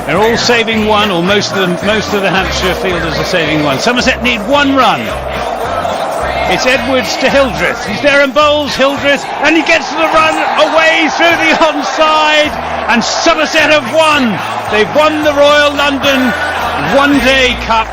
They're all saving one, or most of the Hampshire fielders are saving one. Somerset need one run. It's Edwards to Hildreth. He's there and bowls Hildreth, and he gets the run away through the onside, and Somerset have won. They've won the Royal London One Day Cup.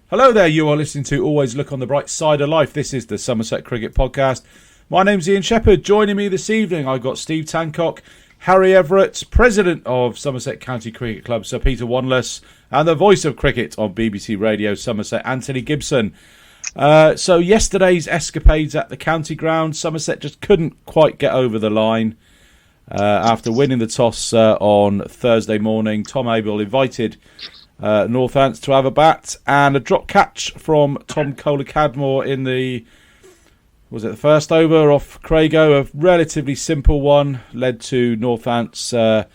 Hello there, you are listening to Always Look on the Bright Side of Life. This is the Somerset Cricket Podcast. My name's Ian Shepherd. Joining me this evening, I've got Steve Tancock, Harry Everett, President of Somerset County Cricket Club, Sir Peter Wanless, and the voice of cricket on BBC Radio Somerset, Anthony Gibson. So yesterday's escapades at the county ground, Somerset just couldn't quite get over the line. After winning the toss on Thursday morning, Tom Abel invited Northants to have a bat, and a drop catch from Tom Kohler-Cadmore in the first over off Craigo, a relatively simple one, led to Northants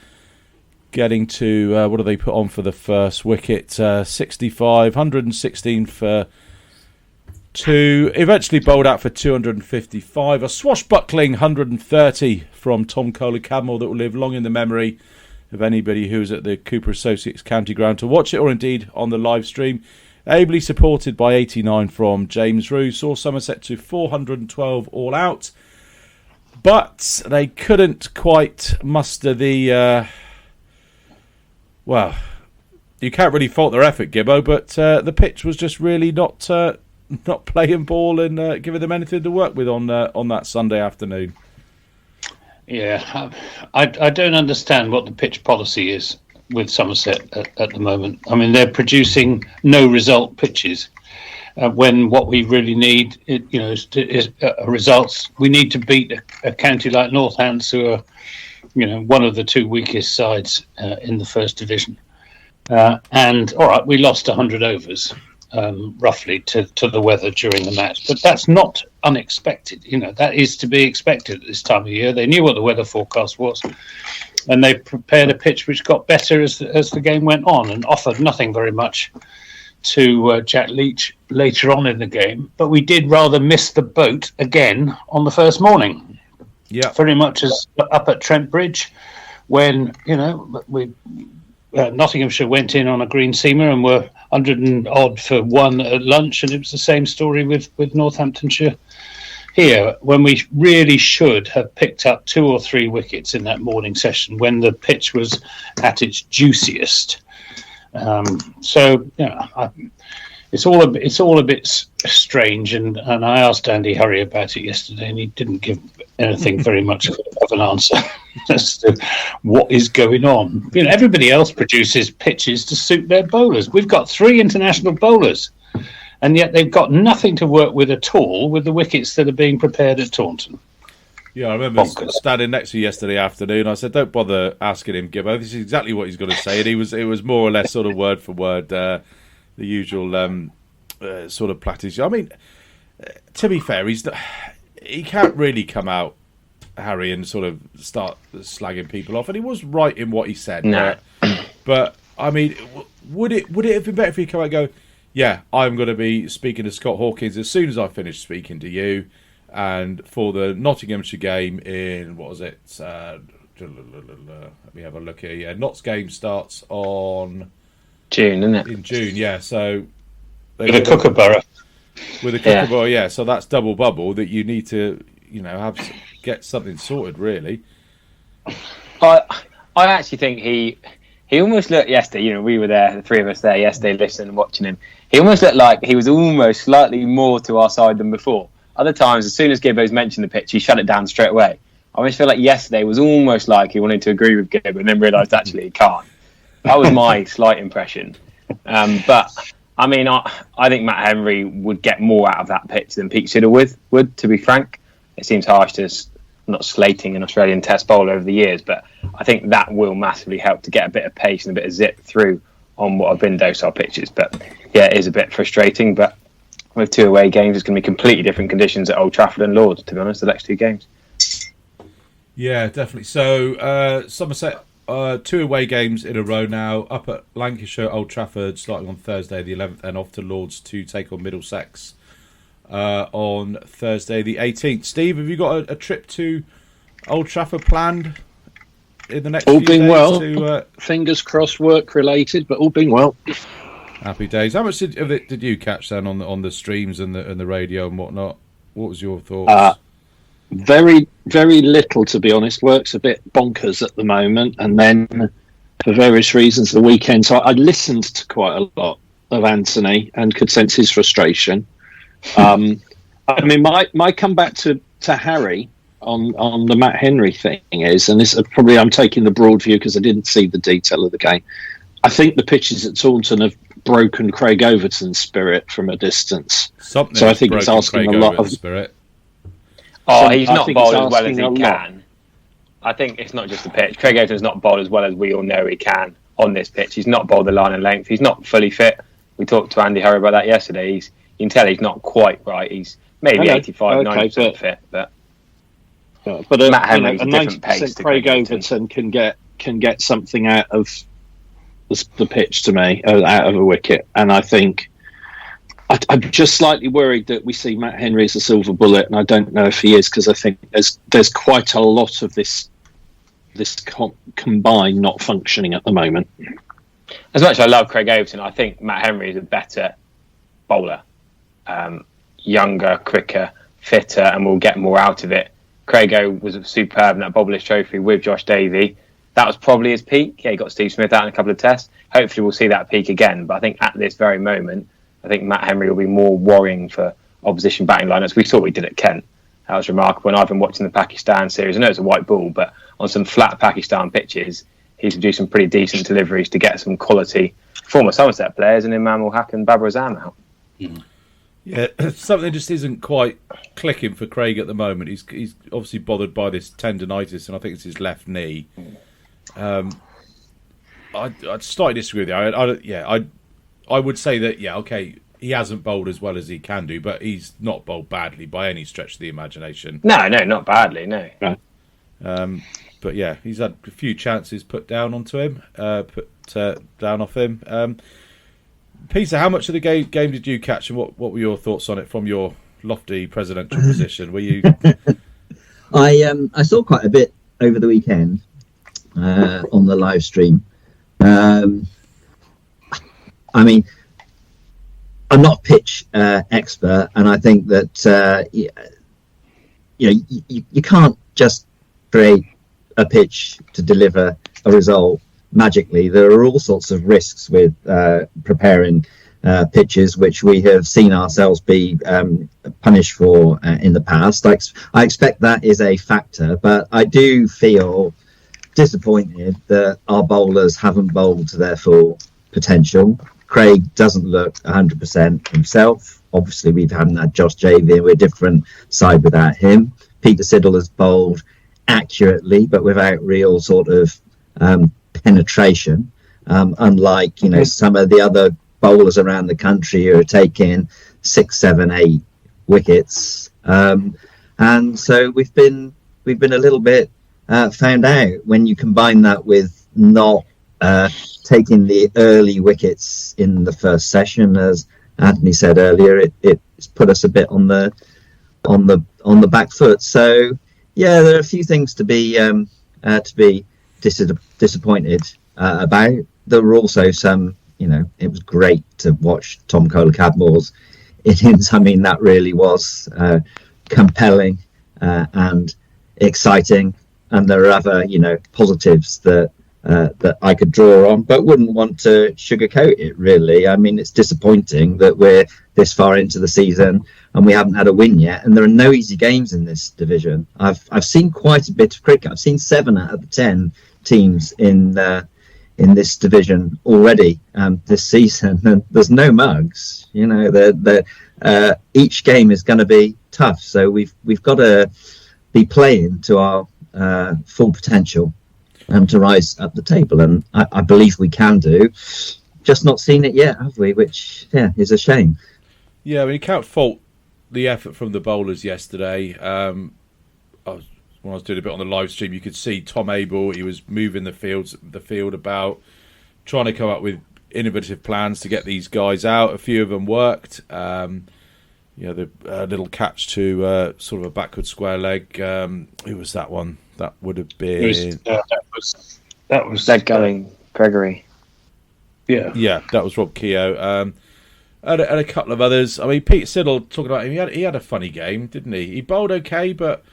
getting to, what do they put on for the first wicket? 65, 116 for 2, eventually bowled out for 255, a swashbuckling 130 from Tom Kohler-Cadmore that will live long in the memory of anybody who's at the Cooper Associates County Ground to watch it, or indeed on the live stream. Ably supported by 89 from James Rue, saw Somerset to 412 all out, but they couldn't quite muster the well, you can't really fault their effort, Gibbo, but the pitch was just really not playing ball and giving them anything to work with on that Sunday afternoon. Yeah, I don't understand what the pitch policy is with Somerset at the moment. I mean, they're producing no result pitches when what we really need, is results. We need to beat a county like Northants, who are, one of the two weakest sides in the First Division. And all right, we lost 100 overs. Roughly to the weather during the match, but that's not unexpected. That is to be expected at this time of year. They knew what the weather forecast was, and they prepared a pitch which got better as the game went on, and offered nothing very much to Jack Leach later on in the game. But we did rather miss the boat again on the first morning. Yeah, very much as up at Trent Bridge, when Nottinghamshire went in on a green seamer and were 100 and odd for one at lunch, and it was the same story with Northamptonshire here, when we really should have picked up 2 or 3 wickets in that morning session when the pitch was at its juiciest. It's all a bit strange, and I asked Andy Hurry about it yesterday, and he didn't give anything very much of an answer as to what is going on. Everybody else produces pitches to suit their bowlers. We've got 3 international bowlers, and yet they've got nothing to work with at all with the wickets that are being prepared at Taunton. Yeah, I remember standing next to you yesterday afternoon. I said, "Don't bother asking him, Gibbo. This is exactly what he's going to say." And it was more or less sort of word for word the usual sort of platitude. I mean, to be fair, he can't really come out, Harry, and sort of start slagging people off. And he was right in what he said. No. But I mean, would it have been better if he come out and go, "Yeah, I'm going to be speaking to Scott Hawkins as soon as I finish speaking to you, and for the Nottinghamshire game in, what was it? Let me have a look here. Yeah, Notts game starts on June, isn't it? In June, yeah. So with a Kookaburra. With a Kookaburra, yeah. So that's double bubble that you need to, get something sorted, really. I actually think he almost looked yesterday. We were there, the 3 of us there yesterday, listening and watching him. He almost looked like he was almost slightly more to our side than before. Other times, as soon as Gibbo's mentioned the pitch, he shut it down straight away. I almost feel like yesterday was almost like he wanted to agree with Gibbo and then realised actually he can't. That was my slight impression. But I mean, I think Matt Henry would get more out of that pitch than Pete Siddle would, to be frank. It seems harsh to not slating an Australian Test bowler over the years, but I think that will massively help to get a bit of pace and a bit of zip through on what have been docile pitches. But yeah, it is a bit frustrating. But with 2 away games, it's going to be completely different conditions at Old Trafford and Lords, to be honest, the next 2 games. Yeah, definitely. So Somerset, 2 away games in a row now, up at Lancashire, Old Trafford, starting on Thursday the 11th, and off to Lords to take on Middlesex on Thursday the 18th. Steve, have you got a trip to Old Trafford planned in the next all few being days well. Fingers crossed, work related, but all being well. Happy days. How much of it did you catch then on the streams and the radio and whatnot? What was your thoughts? Very, very little, to be honest. Work's a bit bonkers at the moment, and then for various reasons, the weekend. So I listened to quite a lot of Anthony and could sense his frustration. I mean, my comeback to Harry on the Matt Henry thing is, and this probably I'm taking the broad view because I didn't see the detail of the game. I think the pitches at Taunton have broken Craig Overton's spirit from a distance. Something so I think he's asking Craig a lot of spirit. Oh, he's not bowled as well as he can. I think it's not just the pitch. Craig Overton's not bowled as well as we all know he can on this pitch. He's not bowled the line and length. He's not fully fit. We talked to Andy Hurry about that yesterday. You can tell he's not quite right. He's maybe 85, 90% fit, but Matt Henry's a different pace. Craig Overton can get something out of the pitch to me, out of a wicket, and I think I'm just slightly worried that we see Matt Henry as a silver bullet, and I don't know if he is, because I think there's quite a lot of this combined not functioning at the moment. As much as I love Craig Overton, I think Matt Henry is a better bowler, younger, quicker, fitter, and will get more out of it. Craig O was superb in that Bobblish Trophy with Josh Davey. That was probably his peak. Yeah, he got Steve Smith out in a couple of tests. Hopefully we'll see that peak again. But I think at this very moment, I think Matt Henry will be more worrying for opposition batting lineups. We saw what he did at Kent. That was remarkable. And I've been watching the Pakistan series. I know it's a white ball, but on some flat Pakistan pitches, he's produced some pretty decent deliveries to get some quality former Somerset players and Imam ul Haq and Babar Azam out. Yeah, something just isn't quite clicking for Craig at the moment. He's obviously bothered by this tendonitis, and I think it's his left knee. I'd slightly disagree with you. I would say that, okay, he hasn't bowled as well as he can do, but he's not bowled badly by any stretch of the imagination. No, not badly, no. But yeah, he's had a few chances put down onto him, down off him. Peter, how much of the game did you catch, and what were your thoughts on it from your lofty presidential position? Were you? I saw quite a bit over the weekend on the live stream. I mean, I'm not a pitch expert, and I think that you can't just create a pitch to deliver a result magically. There are all sorts of risks with preparing pitches, which we have seen ourselves be punished for in the past. I expect that is a factor, but I do feel disappointed that our bowlers haven't bowled to their full potential. Craig doesn't look 100% himself. Obviously, we haven't had Josh Javey. We're a different side without him. Peter Siddle has bowled accurately, but without real sort of penetration. Unlike some of the other bowlers around the country who are taking 6, 7, 8 wickets, and so we've been a little bit found out when you combine that with not taking the early wickets in the first session. As Anthony said earlier, it's put us a bit on the back foot. So yeah, there are a few things to be disappointed about. There were also some, it was great to watch Tom Kohler-Cadmore's innings. I mean, that really was compelling and exciting. And there are other, positives that I could draw on, but wouldn't want to sugarcoat it, really. I mean, it's disappointing that we're this far into the season and we haven't had a win yet. And there are no easy games in this division. I've seen quite a bit of cricket. I've seen 7 out of the 10 teams in this division already this season. And there's no mugs. Each game is going to be tough. So we've got to be playing to our full potential to rise up the table, and I believe we can do. Just not seen it yet, have we? Which is a shame. Yeah, I mean, you can't fault the effort from the bowlers yesterday. When I was doing a bit on the live stream, you could see Tom Abel. He was moving the field about, trying to come up with innovative plans to get these guys out. A few of them worked. The little catch to sort of a backward square leg. Who was that one? That would have been... that was Leg going, Gregory. Yeah, that was Rob Keogh. And a couple of others. I mean, Pete Siddle, talking about him, he had a funny game, didn't he? He bowled okay, but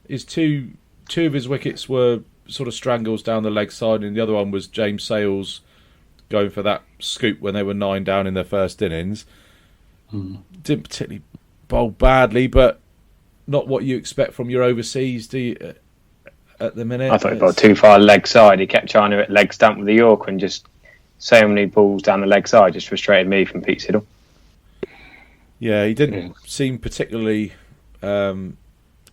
his two of his wickets were sort of strangles down the leg side, and the other one was James Sales going for that scoop when they were 9 down in their first innings. Didn't particularly bowl badly, but not what you expect from your overseas, do you, at the minute? I thought he bowled too far leg side. He kept trying to hit leg stump with the Yorker and just so many balls down the leg side just frustrated me from Pete Siddle. Yeah, he didn't seem particularly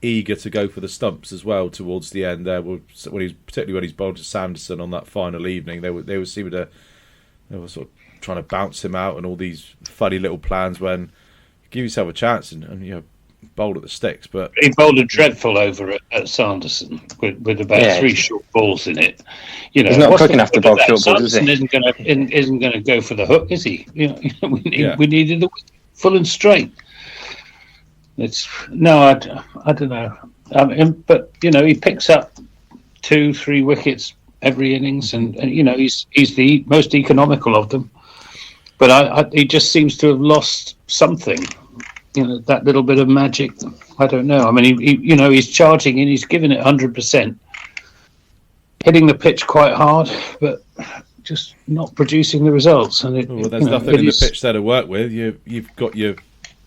eager to go for the stumps as well towards the end there. Particularly when he's bowled to Sanderson on that final evening, they were sort of trying to bounce him out and all these funny little plans when give yourself a chance and bowled at the sticks. But he bowled a dreadful over at Sanderson with about 3 short balls in it. He's not quick enough to bowl short balls, is he? Sanderson isn't going to go for the hook, is he? We needed the full and straight. I don't know. But he picks up 2-3 wickets every innings, and he's the most economical of them. But he just seems to have lost something. That little bit of magic. I don't know. I mean, he's charging and he's giving it 100%, hitting the pitch quite hard, but just not producing the results. And there's nothing in the pitch there to work with. You've got your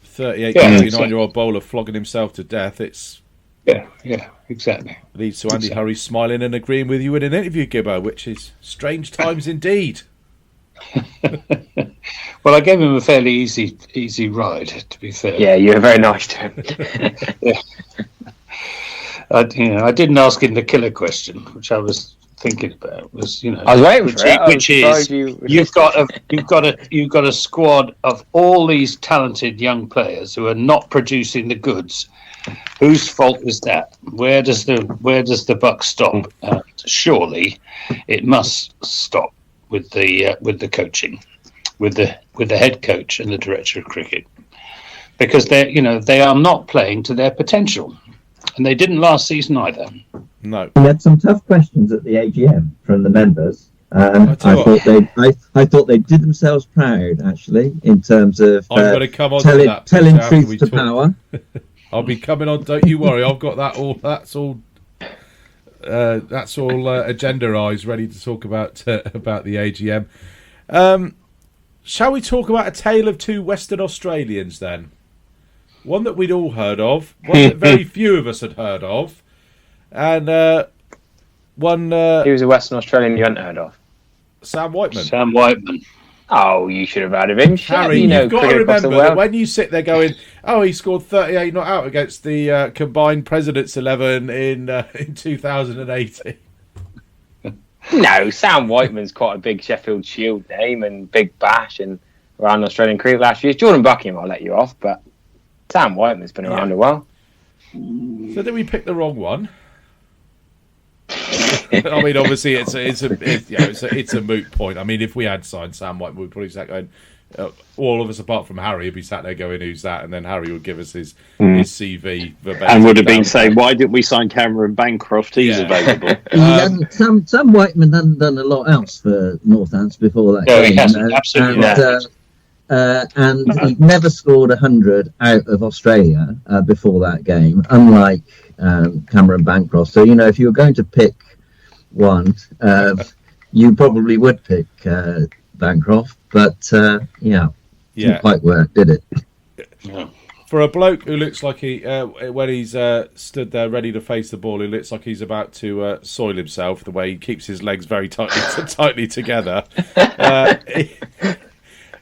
38, 39-year-old bowler flogging himself to death. It's exactly. Leads to Andy Hurry smiling and agreeing with you in an interview, Gibbo, which is strange times indeed. Well, I gave him a fairly easy ride, to be fair. Yeah, you were very nice to him. I didn't ask him the killer question, which I was thinking about. I was waiting for it. Which is, you've got a squad of all these talented young players who are not producing the goods. Whose fault is that? Where does the buck stop? Surely, it must stop with the coaching, with the head coach and the director of cricket, because they are not playing to their potential, and they didn't last season either. No, we had some tough questions at the AGM from the members. I thought they did themselves proud, actually, in terms of telling truth to power. I'll be coming on. Don't you worry. I've got that all. That's all agendaized, ready to talk about the AGM. Shall we talk about a tale of two Western Australians then? One that we'd all heard of, one that very few of us had heard of, and one. He was a Western Australian you hadn't heard of. Sam Whiteman. Sam Whiteman. Oh, you should have heard of him. Harry, you've got to remember that when you sit there going, "Oh, he scored 38 not out against the combined Presidents 11 in 2018." No, Sam Whiteman's quite a big Sheffield Shield name and big bash and around Australian cricket last year. Jordan Buckingham, I'll let you off, but Sam Whiteman's been around a while. So did we pick the wrong one? I mean, obviously, it's a moot point. I mean, if we had signed Sam Whiteman, we'd probably sat going, all of us apart from Harry would be sat there going, "Who's that?" And then Harry would give us his CV verbatim, and would have been saying, "Why didn't we sign Cameron Bancroft? He's available." Sam Whiteman hadn't done a lot else for Northants before that. No, he hasn't. Absolutely not. And he never scored 100 out of Australia before that game, unlike Cameron Bancroft. So, if you were going to pick one, you probably would pick Bancroft, but didn't quite work, did it? Yeah. For a bloke who looks like when he's stood there ready to face the ball, he looks like he's about to soil himself, the way he keeps his legs very tightly together.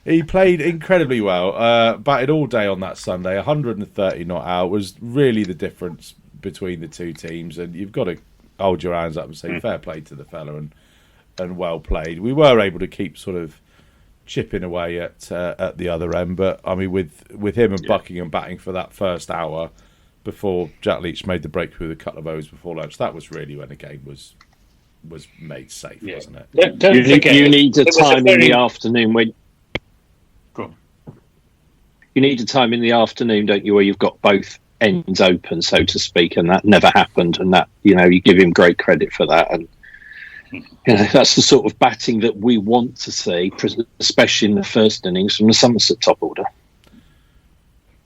He played incredibly well, batted all day on that Sunday, 130 not out, was really the difference between the two teams, and you've got to hold your hands up and say fair play to the fella and well played. We were able to keep sort of chipping away at the other end, but I mean with him and Buckingham batting for that first hour before Jack Leach made the breakthrough with a couple of overs before lunch, that was really when the game was made safe, wasn't it? Don't forget, you need a time in the afternoon when. Go on. You need a time in the afternoon, don't you, where you've got both ends open, so to speak, and that never happened. And that, you give him great credit for that. And that's the sort of batting that we want to see, especially in the first innings from the Somerset top order.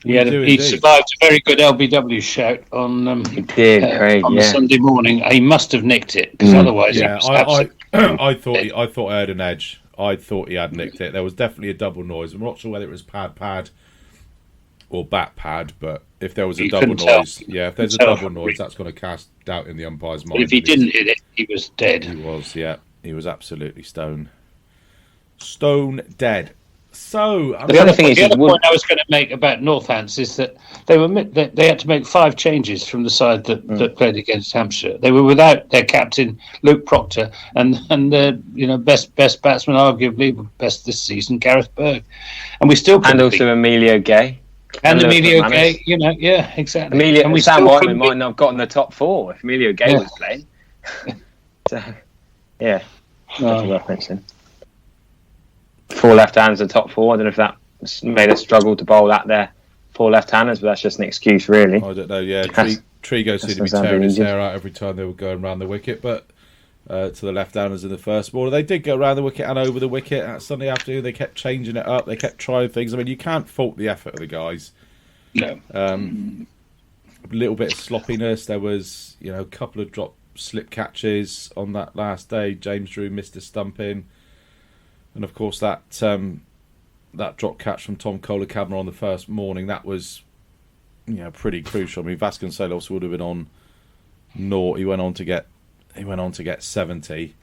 He survived a very good LBW shout on Craig, on Sunday morning. He must have nicked it, because otherwise, I thought I had an edge. I thought he had nicked it. There was definitely a double noise. I'm not sure whether it was pad or bat pad, but if there was a double noise, if there's a double noise, that's going to cast doubt in the umpire's mind. But if he didn't hit it, he was dead. He was absolutely stone dead. So the other point I was going to make about Northants is that they had to make 5 changes from the side that played against Hampshire. They were without their captain Luke Proctor and their best batsman, arguably best this season, Gareth Berg, and we still also Emilio Gay. And Emilio Gay, exactly. And Sam Whiteman might not have gotten the top 4 if Emilio Gay was playing. So, that's worth mentioning. 4 left-handers in the top 4. I don't know if that made us struggle to bowl at their 4 left-handers, but that's just an excuse, really. I don't know, Trigo seemed to be tearing his hair out every time they were going around the wicket, but to the left-handers in the first ball. They did go around the wicket and over the wicket. Sunday afternoon, they kept changing it up. They kept trying things. I mean, you can't fault the effort of the guys. No. A little bit of sloppiness. There was, a couple of drop slip catches on that last day. James Drew missed a stump in. And of course, that drop catch from Tom Kohler-Cadman on the first morning, that was, pretty crucial. I mean, Vasconcelos would have been on naught. He went on to get 70.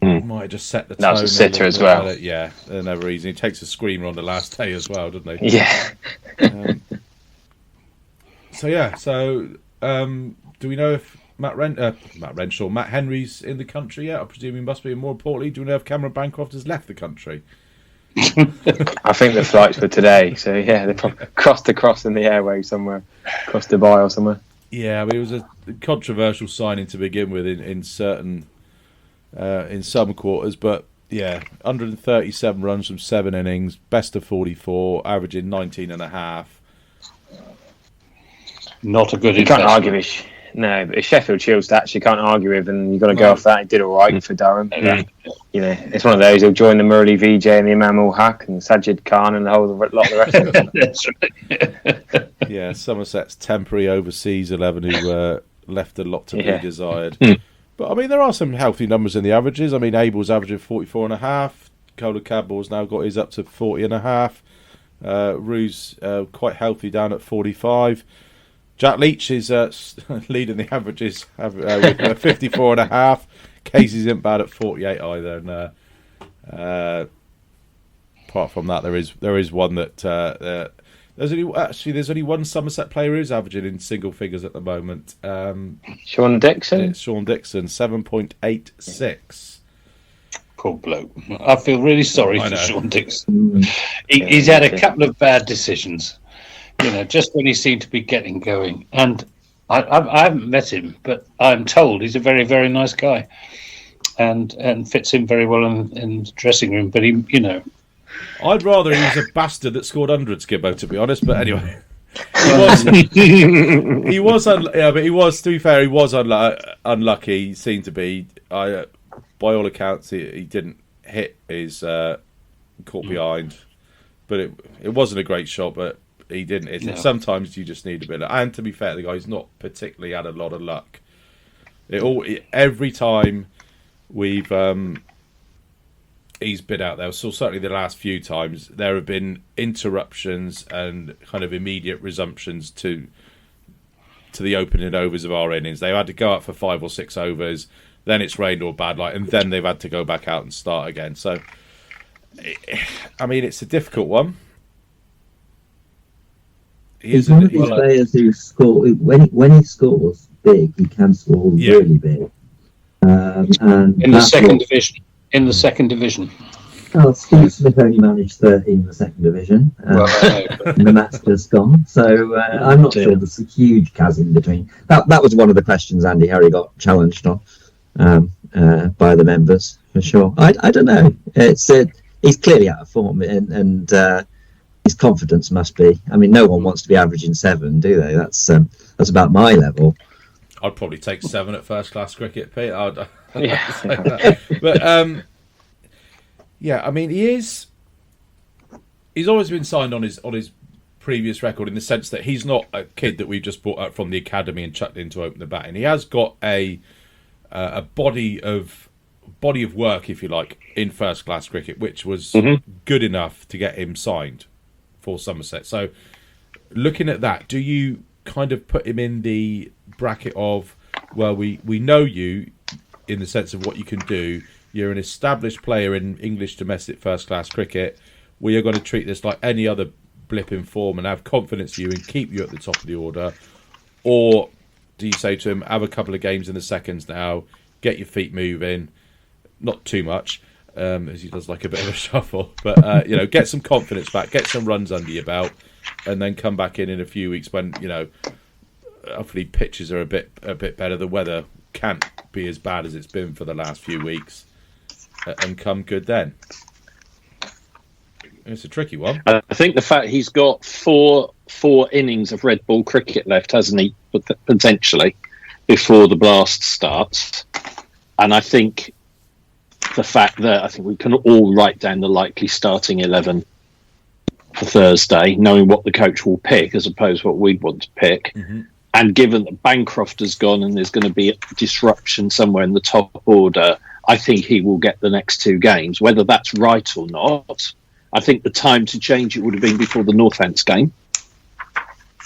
Might have just set the tone. That was a sitter as well. Another reason. He takes a screamer on the last day as well, doesn't he? Yeah. So do we know if Matt Henry's in the country yet? I presume he must be. And more importantly, do we know if Cameron Bancroft has left the country? I think the flights were today. So they probably crossed across in the airways somewhere, across Dubai or somewhere. Yeah, I mean, it was a controversial signing to begin with in certain in some quarters, but 137 runs from 7 innings, best of 44, averaging 19.5. Not a good investment. You can't argue with. No, but it's Sheffield Shield stats you can't argue with, and you've got to go off that. He did all right for Durham. It's one of those. He'll join the Murali Vijay and the Imam ul Haq and Sajid Khan and the whole lot of the rest of them. That's right. Somerset's temporary overseas 11 who left a lot to be desired. But I mean, there are some healthy numbers in the averages. I mean, Abel's averaging 44.5. Kohler-Cadman's now got his up to 40.5. Rue's quite healthy down at 45. Jack Leach is leading the averages with 54.5. Casey's isn't bad at 48 either. And apart from that, there is one that there's only one Somerset player who's averaging in single figures at the moment. Sean Dixon. It's Sean Dixon, 7.86. Poor bloke. I feel really sorry for Sean Dixon. He's had a couple of bad decisions. Just when he seemed to be getting going. And I haven't met him, but I'm told he's a very, very nice guy and fits in very well in the dressing room. But I'd rather he was a bastard that scored hundreds, Gibbo, to be honest. But anyway, he was. To be fair, he was unlucky. He seemed to be. By all accounts, he didn't hit his caught behind, but it wasn't a great shot. But he didn't. No. Sometimes you just need a bit and to be fair, the guy's not particularly had a lot of luck. Every time we've he's been out there, so certainly the last few times, there have been interruptions and kind of immediate resumptions to the opening overs of our innings. They've had to go out for 5 or 6 overs, then it's rained or bad light, and then they've had to go back out and start again. So, I mean, it's a difficult one. He's one of these players who score when he scores big. He can score really big. In the second division. In the second division. Oh, Steve Smith only managed 13 in the second division. The match just gone. So I'm not sure there's a huge chasm between. That was one of the questions Andy Harry got challenged on by the members for sure. I don't know. He's clearly out of form and. his confidence must be. I mean, no one wants to be averaging 7, do they? That's about my level. I'd probably take 7 at first class cricket, Pete. Yeah. But yeah, I mean, he's always been signed on his previous record in the sense that he's not a kid that we've just brought up from the academy and chucked in to open the batting. He has got a body of work, if you like, in first class cricket, which was good enough to get him signed for Somerset. So, looking at that, do you kind of put him in the bracket of, well, we know you in the sense of what you can do. You're an established player in English domestic first class cricket. We are going to treat this like any other blip in form and have confidence in you and keep you at the top of the order? Or do you say to him, have a couple of games in the seconds now, get your feet moving, not too much, as he does like a bit of a shuffle, but get some confidence back, get some runs under your belt, and then come back in a few weeks when hopefully pitches are a bit better, the weather can't be as bad as it's been for the last few weeks, and come good then? It's a tricky one. I think the fact he's got four innings of red ball cricket left, hasn't he, potentially, before the blast starts. And I think the fact that I think we can all write down the likely starting 11 for Thursday, knowing what the coach will pick as opposed to what we'd want to pick. Mm-hmm. And given that Bancroft has gone and there's going to be a disruption somewhere in the top order, I think he will get the next 2 games. Whether that's right or not, I think the time to change it would have been before the Northants game,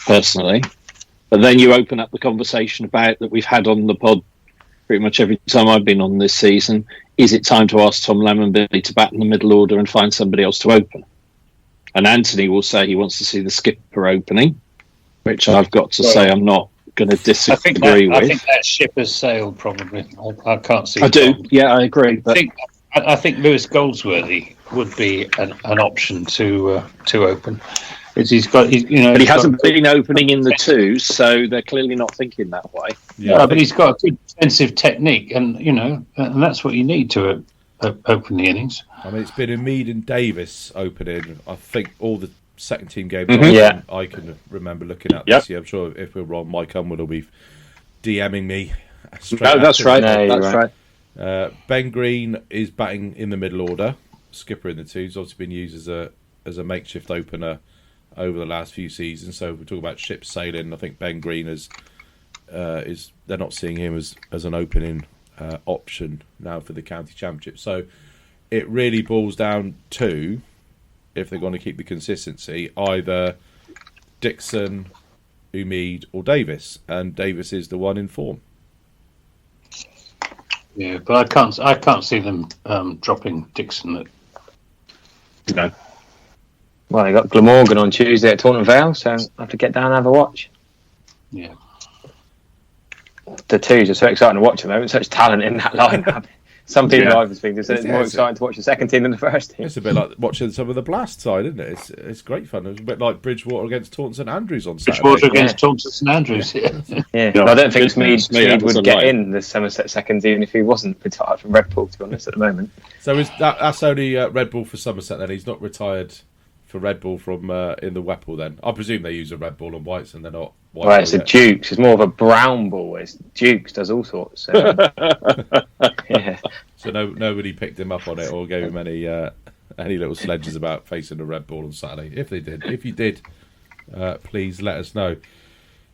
personally. But then you open up the conversation about that we've had on the pod pretty much every time I've been on this season. Is it time to ask Tom Lammonbilly to bat in the middle order and find somebody else to open? And Anthony will say he wants to see the skipper opening, which I've got to say I'm not going to disagree with. I think that ship has sailed, probably. I can't see. I do. Yeah, I agree. But I think Lewis Goldsworthy would be an option to open. But he hasn't been opening in the 2s, so they're clearly not thinking that way. Yeah, but he's got a good defensive technique, and and that's what you need to open the innings. I mean, it's been Umeed and Davis opening. I think all the second team games I can remember looking at this year. I'm sure if we're wrong, Mike Unwood will be DMing me. No, that's right. That's right. Ben Green is batting in the middle order, skipper in the 2s. Obviously been used as a makeshift opener over the last few seasons. So if we talk about ships sailing, I think Ben Green is they're not seeing him as an opening option now for the county championship. So it really boils down to, if they're going to keep the consistency, either Dixon, Umeed or Davis, and Davis is the one in form. Yeah, but I can't see them dropping Dixon. No. Well, they got Glamorgan on Tuesday at Taunton Vale, so I have to get down and have a watch. Yeah. The 2s are so exciting to watch at the moment. Such talent in that lineup. Some people I've been speaking to say it's more exciting to watch the second team than the first team. It's a bit like watching some of the Blast side, isn't it? It's great fun. It's a bit like Bridgewater against Taunton St Andrews on Saturday. Bridgewater against Taunton St Andrews, yeah. I don't think Smeed would get in the Somerset seconds even if he wasn't retired from Red Bull, to be honest, at the moment. So that's only Red Bull for Somerset then? He's not retired for Red Bull from in the Wet Bull then? I presume they use a Red Bull and Whites and they're not White. Well, it's a Dukes. It's more of a brown ball. It's Dukes does all sorts. So. Yeah. So nobody picked him up on it or gave him any little sledges about facing the Red Bull on Saturday. If you did, please let us know.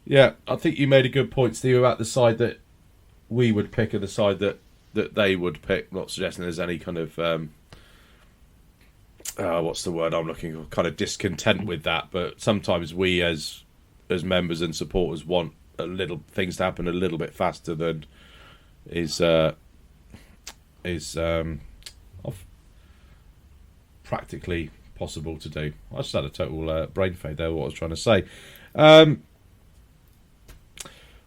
Yeah, I think you made a good point, Steve, about the side that we would pick and the side that they would pick. Not suggesting there's any kind of what's the word I'm looking for? Kind of discontent with that, but sometimes we as members and supporters want things to happen a little bit faster than is practically possible to do. I just had a total brain fade there, what I was trying to say.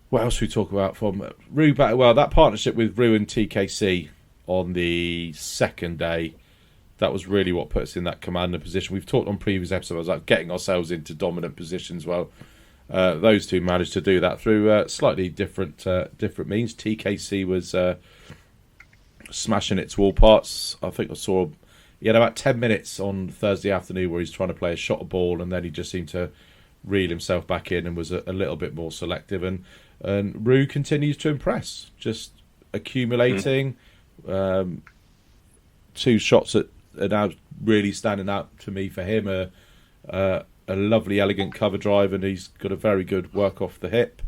What else we talk about from Rue? Well, that partnership with Rue and TKC on the second day, that was really what put us in that commander position. We've talked on previous episodes about getting ourselves into dominant positions. Well, those two managed to do that through slightly different means. TKC was smashing its wall parts. I think I saw he had about 10 minutes on Thursday afternoon where he's trying to play a shot ball, and then he just seemed to reel himself back in and was a little bit more selective. And Rue continues to impress, just accumulating. 2 shots that are now really standing out to me for him. A lovely, elegant cover drive, and he's got a very good work off the hip.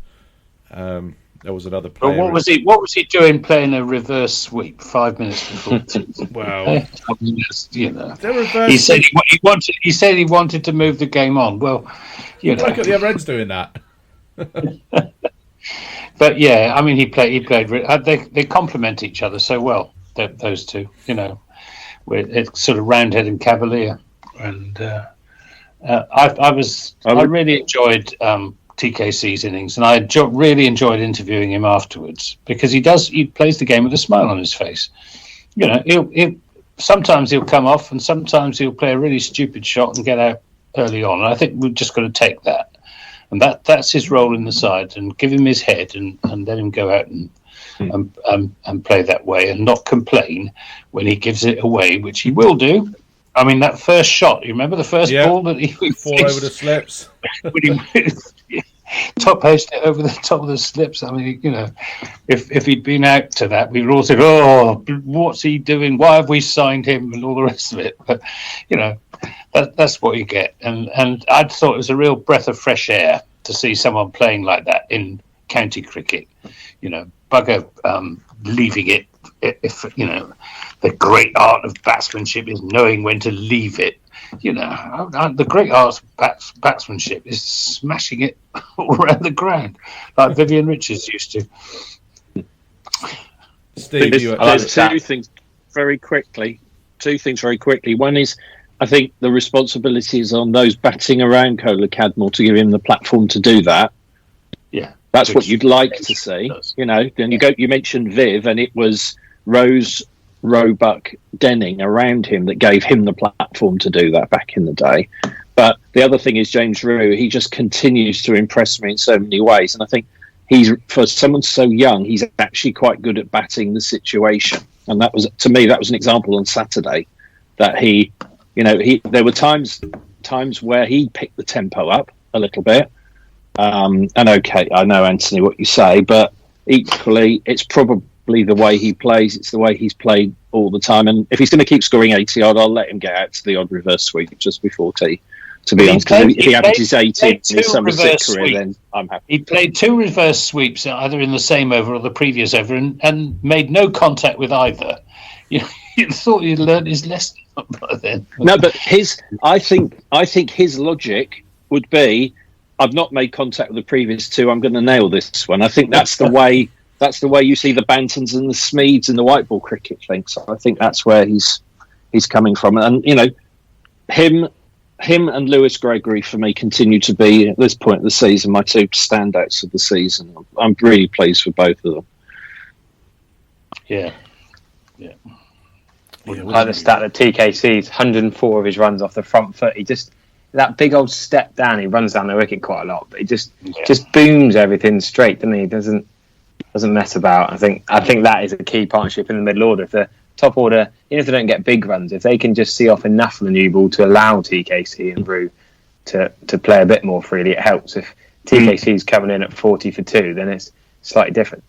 There was another player. But what was he doing playing a reverse sweep 5 minutes before? Well, you know, he said he said he wanted to move the game on. Well, you know, look at the other ends doing that. But yeah, I mean, he played. They complement each other so well. Those two, you know, it's sort of Roundhead and Cavalier, and I really enjoyed TKC's innings, and I really enjoyed interviewing him afterwards, because he plays the game with a smile on his face. You know, sometimes he'll come off, and sometimes he'll play a really stupid shot and get out early on. And I think we've just got to take that, and that's his role in the side, and give him his head and let him go out and play that way, and not complain when he gives it away, which he will do. I mean, that first shot, you remember the first ball that he fall over the slips? Top post it over the top of the slips. I mean, you know, if he'd been out to that, we would all say, "Oh, what's he doing? Why have we signed him?" and all the rest of it. But you know, that's what you get. And I thought it was a real breath of fresh air to see someone playing like that in county cricket. You know, bugger leaving it. If you know, the great art of batsmanship is knowing when to leave it. You know, the great art of batsmanship is smashing it all around the ground, like Vivian Richards used to. Steve, there's two things very quickly. One is, I think the responsibility is on those batting around Kola Cadmore to give him the platform to do that. Yeah, that's what you'd like to see. You know, then you mentioned Viv, and it was Rose, Roebuck, Denning around him that gave him the platform to do that back in the day. But the other thing is James Rue, he just continues to impress me in so many ways. And I think for someone so young, he's actually quite good at batting the situation. And that was, to me, that was an example on Saturday that there were times where he picked the tempo up a little bit. And okay, I know, Anthony, what you say, but equally, it's probably the way he plays. It's the way he's played all the time. And if he's going to keep scoring 80 odd, I'll let him get out to the odd reverse sweep just before tea, to be honest. Because if he averages 80 in his Somerset career, then I'm happy. He played 2 reverse sweeps, either in the same over or the previous over, and made no contact with either. You thought he'd learned his lesson by then. No, but I think his logic would be, I've not made contact with the previous 2, I'm going to nail this one. I think that's the way. That's the way you see the Bantons and the Smeeds and the white ball cricket thing. So I think that's where he's coming from. And you know, him and Lewis Gregory for me continue to be at this point of the season my 2 standouts of the season. I'm really pleased with both of them. Yeah. I like the stat that TKC's 104 of his runs off the front foot. He just, that big old step down, he runs down the wicket quite a lot, but he just booms everything straight, doesn't he? He doesn't mess about. I think that is a key partnership in the middle order. If the top order, even if they don't get big runs, if they can just see off enough of the new ball to allow TKC and Rue to play a bit more freely, it helps. If TKC's coming in at 40 for 2, then it's slightly different.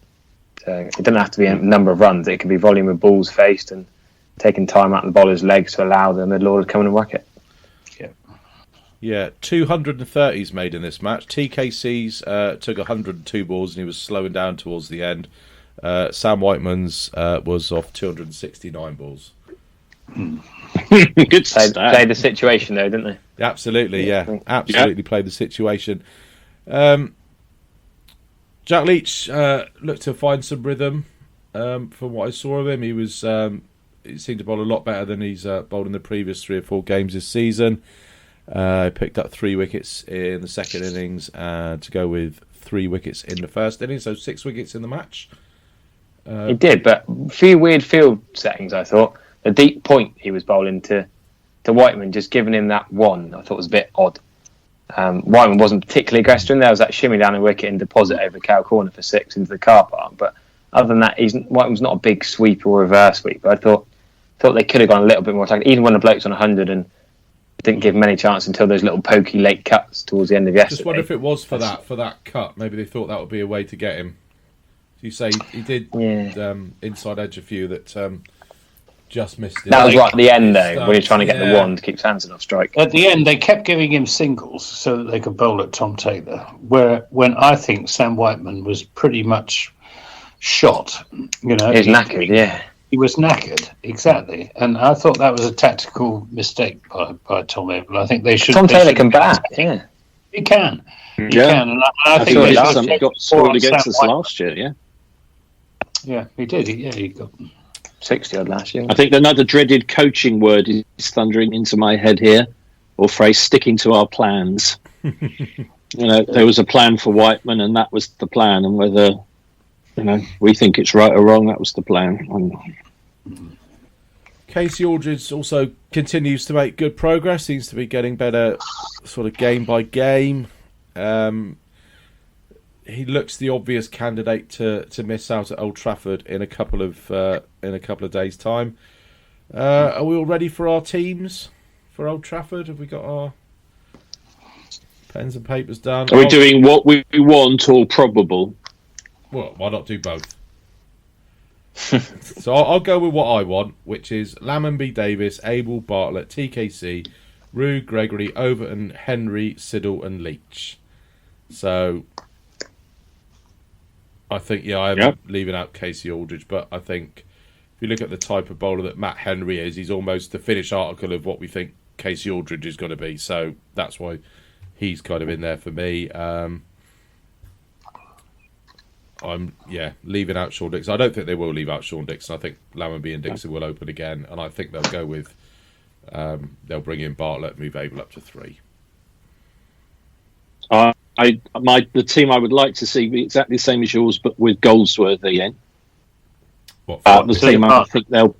So it doesn't have to be a number of runs. It can be volume of balls faced and taking time out of the bowler's legs to allow the middle order to come in and whack it. Yeah, 230s made in this match. TKC's took 102 balls and he was slowing down towards the end. Sam Whiteman's was off 269 balls. Good start. Played the situation though, didn't they? Absolutely, yeah. Absolutely played the situation. Jack Leach looked to find some rhythm from what I saw of him. He seemed to bowl a lot better than he's bowled in the previous 3 or 4 games this season. Picked up 3 wickets in the second innings to go with 3 wickets in the first innings, so 6 wickets in the match. He did, but a few weird field settings, I thought. The deep point he was bowling to Whiteman, just giving him that one, I thought was a bit odd. Whiteman wasn't particularly aggressive. There was that shimmy down the wicket and deposit over cow corner for 6 into the car park, but other than that, Whiteman's not a big sweeper or reverse sweeper. I thought thought they could have gone a little bit more attacking, even when the bloke's on 100 and didn't give many chance until those little pokey late cuts towards the end of yesterday. Just wonder if it was for that cut. Maybe they thought that would be a way to get him. You say he did inside edge a few that just missed it. That was right at the end, though, when you're trying to get the one to keep Sanson off strike. At the end, they kept giving him singles so that they could bowl at Tom Taylor, when I think Sam Whiteman was pretty much shot. You know, he was knackered, He was knackered, exactly. And I thought that was a tactical mistake by Tom Abel. I think they should... Tom Taylor can bat, yeah. He can. He can. And I think he got scored against us last year, yeah. Yeah, he did. He got 60 odd last year. I think another dreaded coaching word is thundering into my head here, or phrase, sticking to our plans. There was a plan for Whiteman, and that was the plan. And whether we think it's right or wrong, that was the plan. Casey Aldridge also continues to make good progress. Seems to be getting better, sort of game by game. He looks the obvious candidate to miss out at Old Trafford in a couple of days' time. Are we all ready for our teams for Old Trafford? Have we got our pens and papers done? Are we doing what we want or probable? Well, why not do both? So I'll go with what I want, which is Lammonby, Davis, Abel, Bartlett, TKC, Rue, Gregory, Overton, Henry, Siddle, and Leach. So I think, I'm leaving out Casey Aldridge, but I think if you look at the type of bowler that Matt Henry is, he's almost the finished article of what we think Casey Aldridge is going to be. So that's why he's kind of in there for me. I'm leaving out Sean Dixon. I don't think they will leave out Sean Dixon. I think Lammonby and Dixon will open again, and I think they'll go with they'll bring in Bartlett, move Abel up to 3. The team I would like to see be exactly the same as yours, but with Goldsworthy in. The team I think they'll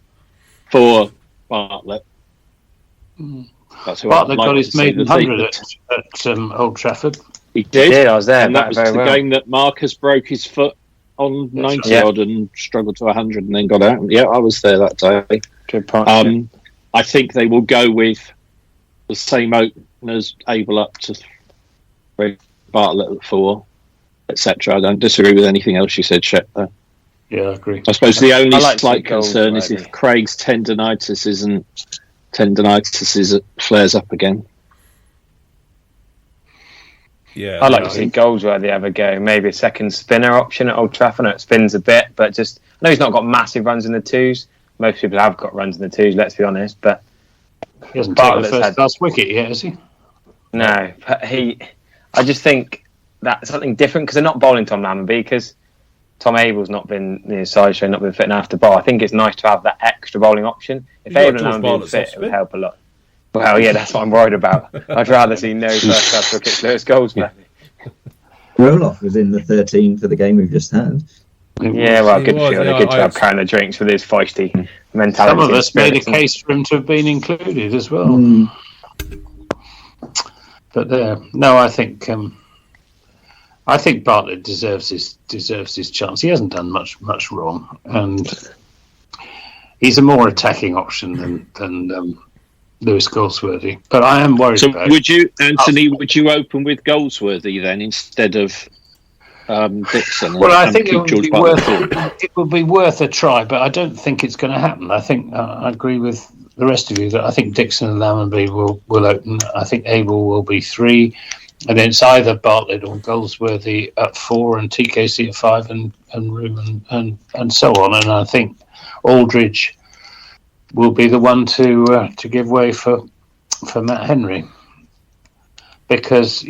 for Bartlett. That's who Bartlett I'd like got his to maiden see 100 at Old Trafford. He did. I was there. And that was the game that Marcus broke his foot on 90 odd and struggled to 100 and then got out. Yeah, I was there that day. Good point. I think they will go with the same openers, Abel up to 3, Bartlett at 4, etc. I don't disagree with anything else you said, Shep. Yeah, I agree. I suppose the only slight concern is if Craig's tendinitis flares up again. Yeah, I'd like to see Goldsworthy have a go. Maybe a second spinner option at Old Trafford. It spins a bit, but just I know he's not got massive runs in the twos. Most people have got runs in the twos, let's be honest. But he hasn't taken the first class wicket yet, has he? No, but I just think that's something different because they're not bowling Tom Lammonby because Tom Abel's not been sideshow, not been fit enough to bowl. I think it's nice to have that extra bowling option. If Abel and Lammonby were fit, it would help a lot. Well, yeah, that's what I'm worried about. I'd rather see no first class wickets. Lewis Goldsworthy. Roloff was in the 13 for the game we've just had. Yeah, well, good for him. Good to have kind of drinks with his feisty mentality. Some of us made a case for him to have been included as well. But no, I think Bartlett deserves his chance. He hasn't done much wrong, and he's a more attacking option than Lewis Goldsworthy. But I am worried about. So would you, Anthony? Would you open with Goldsworthy then instead of Dixon? Well, I think it would be worth a try, but I don't think it's going to happen. I think I agree with the rest of you that I think Dixon and Lammonby will open. I think Abel will be 3, and then it's either Bartlett or Goldsworthy at 4 and TKC at 5 and Rue and so on. And I think Aldridge will be the one to give way for Matt Henry, because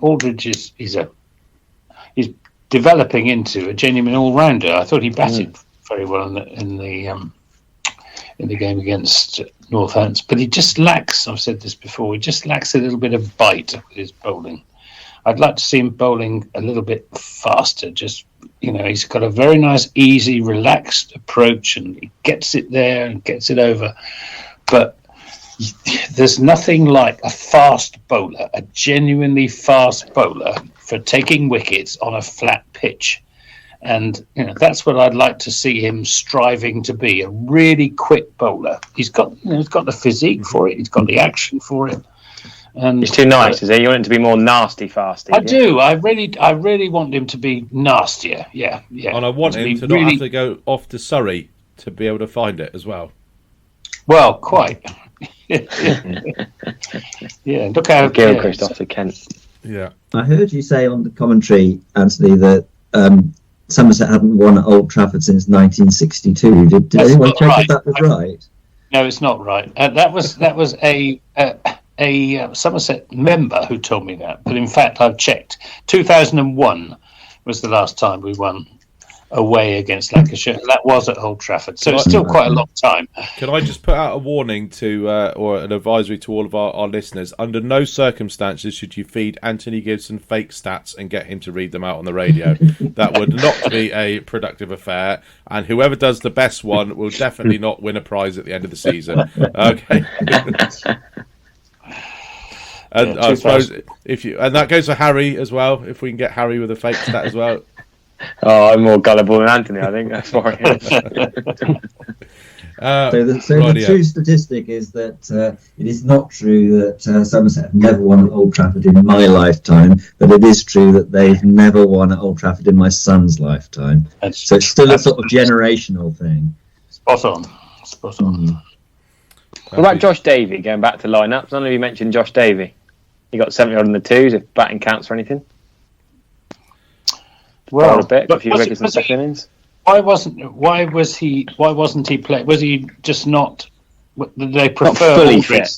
Aldridge is developing into a genuine all-rounder. I thought he batted very well in the game against Northants, but he just lacks. I've said this before. He just lacks a little bit of bite with his bowling. I'd like to see him bowling a little bit faster. Just he's got a very nice, easy, relaxed approach, and he gets it there and gets it over. But there's nothing like a fast bowler, a genuinely fast bowler, for taking wickets on a flat pitch. And that's what I'd like to see him striving to be, a really quick bowler. He's got the physique for it. He's got the action for it. And he's too nice, is he? You want him to be more nasty, fasty? I do. I really want him to be nastier. Yeah. And I want him to not have to go off to Surrey to be able to find it as well. Well, quite. Yeah, look how Gilchrist off to Kent. Yeah. I heard you say on the commentary, Anthony, that Somerset hadn't won at Old Trafford since 1962. Did anyone check if that was right? No, it's not right. That was a Somerset member who told me that. But in fact, I've checked. 2001 was the last time we won away against Lancashire. That was at Old Trafford. So it's still quite a long time. Can I just put out a warning to, or an advisory to all of our listeners? Under no circumstances should you feed Anthony Gibson fake stats and get him to read them out on the radio. That would not be a productive affair. And whoever does the best one will definitely not win a prize at the end of the season. Okay. And I suppose and that goes for Harry as well. If we can get Harry with a fake stat as well. Oh, I'm more gullible than Anthony, I think. That's why. So the true statistic is that it is not true that Somerset have never won at Old Trafford in my lifetime, but it is true that they've never won at Old Trafford in my son's lifetime. So it's still a sort of generational thing. Spot on. What about Josh Davey, going back to lineups? None of you mentioned Josh Davey. He got 70 odd in the twos, if batting counts for anything. Well, a bit, a few regulars and second innings. Why wasn't he playing? Was he just not? Did they prefer not fully fit?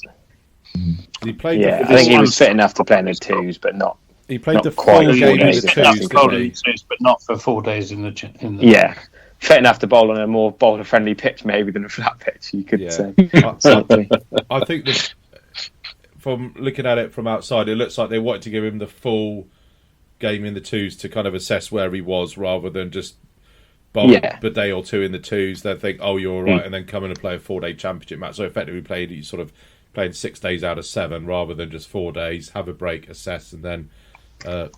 He played. Yeah, I think he was fit enough to play in the twos, but not. He played the quite full game in the twos, but not for 4 days in the. Yeah, fit enough to bowl on a more bowler-friendly pitch, maybe than a flat pitch. You could say. I think that from looking at it from outside, it looks like they wanted to give him the full game in the twos to kind of assess where he was, rather than just bowl a day or two in the twos. They think, oh, you're all right, and then come in and play a 4-day championship match. So effectively playing 6 days out of 7 rather than just 4 days. Have a break, assess, and then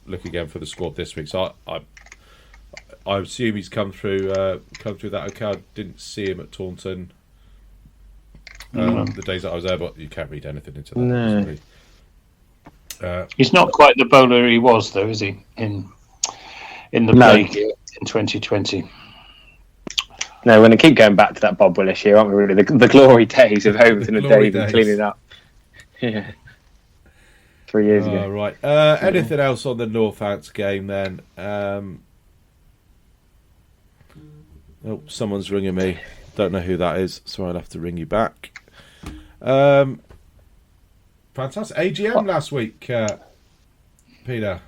look again for the squad this week. So I assume he's come through that. Okay, I didn't see him at Taunton the days that I was there, but you can't read anything into that. No. He's not quite the bowler he was, though, is he? In the plague in 2020. No, we're going to keep going back to that Bob Willis year, aren't we? Really, the glory days of Overton and David cleaning up. Yeah, 3 years ago. Right. Anything else on the Northants game then? Oh, someone's ringing me. Don't know who that is, so I'll have to ring you back. Fantastic AGM last week, Peter.